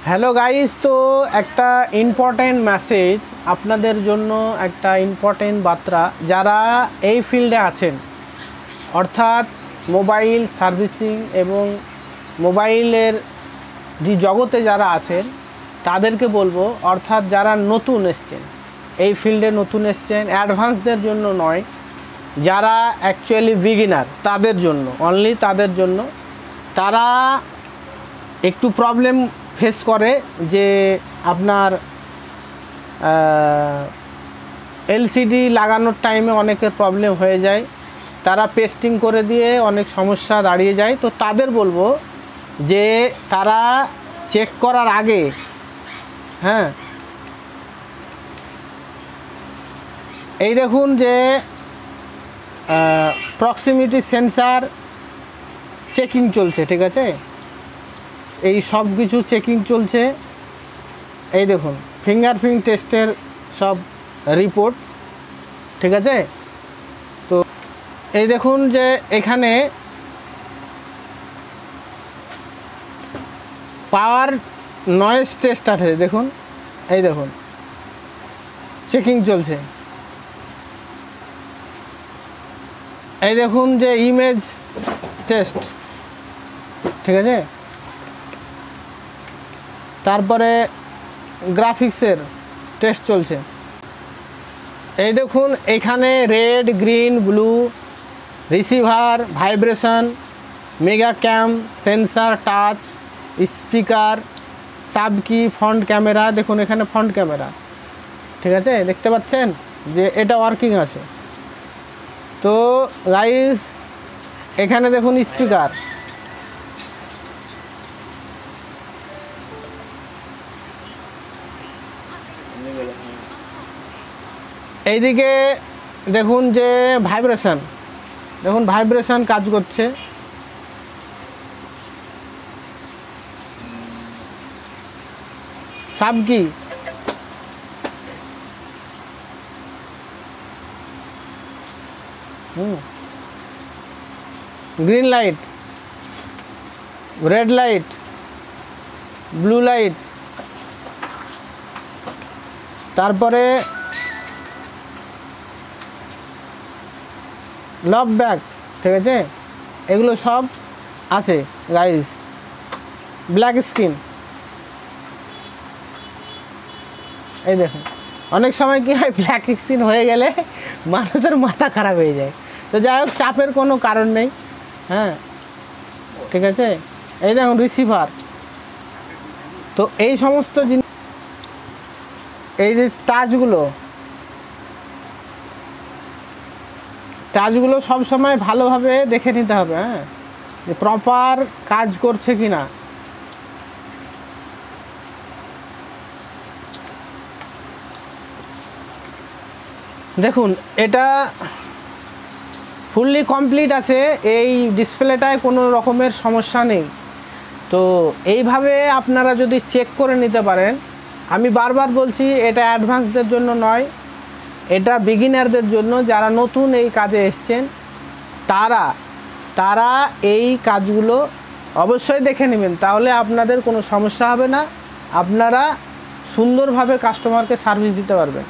Hello guys, তো একটা important message আপনাদের জন্য, একটা ইম্পর্টেন্ট বার্তা। যারা এই ফিল্ডে আছেন, অর্থাৎ মোবাইল সার্ভিসিং এবং মোবাইলের যে জগতে যারা আছেন তাদেরকে বলবো, অর্থাৎ যারা নতুন এসছেন, এই ফিল্ডে নতুন এসছেন, অ্যাডভান্সদের জন্য নয়, যারা অ্যাকচুয়ালি বিগিনার তাদের জন্য, অনলি তাদের জন্য। তারা একটু প্রবলেম ফেস করে যে আপনার এলসিডি লাগানোর টাইমে অনেকের প্রবলেম হয়ে যায়, তারা পেস্টিং করে দিয়ে অনেক সমস্যা দাঁড়িয়ে যায়। তো তাদের বলবো যে তারা চেক করার আগে, হ্যাঁ, এই দেখুন যে প্রক্সিমিটি সেন্সার চেকিং চলছে, ঠিক আছে, এই সব কিছু চেকিং চলছে। এই দেখুন ফিঙ্গারপ্রিন্ট টেস্টের সব রিপোর্ট, ঠিক আছে। তো এই দেখুন যে এখানে পাওয়ার নয়েজ টেস্ট আছে, দেখুন, এই দেখুন চেকিং চলছে। এই দেখুন যে ইমেজ টেস্ট, ঠিক আছে, তারপরে গ্রাফিক্সের টেস্ট চলছে। এই দেখুন এখানে red, green, blue, receiver, vibration, mega cam, sensor, touch, speaker, সাবকি, ফ্রন্ট ক্যামেরা। দেখুন এখানে ফ্রন্ট ক্যামেরা, ঠিক আছে, দেখতে পাচ্ছেন যে এটা ওয়ার্কিং আছে। তো গাইস এখানে দেখুন স্পিকার, এইদিকে দেখুন যে ভাইব্রেশন, দেখুন ভাইব্রেশন কাজ করছে। সাবকি, green light, red light, blue light, তারপরে লব ব্যাক, ঠিক আছে, এগুলো সব আছে গাইস। ব্ল্যাক স্ক্রিন, এই দেখুন অনেক সময় কী হয়, ব্ল্যাক স্ক্রিন হয়ে গেলে মানুষের মাথা খারাপ হয়ে যায়। তো যাই হোক, চাপের কোনো কারণ নেই, হ্যাঁ, ঠিক আছে। এই দেখুন রিসিভার। তো এই সমস্ত জিনিস, এই যে টাচগুলো সব সময় ভালোভাবে দেখে নিতে হবে, হ্যাঁ, যে প্রপার কাজ করছে কি না। দেখুন এটা ফুললি কমপ্লিট আছে, এই ডিসপ্লেটায় কোনো রকমের সমস্যা নেই। তো এইভাবে আপনারা যদি চেক করে নিতে পারেন, আমি বারবার বলছি এটা অ্যাডভান্সদের জন্য নয়, এটা বিগিনারদের জন্য, যারা নতুন এই কাজে এসছেন তারা এই কাজগুলো অবশ্যই দেখে নেবেন, তাহলে আপনাদের কোনো সমস্যা হবে না, আপনারা সুন্দরভাবে কাস্টমারকে সার্ভিস দিতে পারবেন।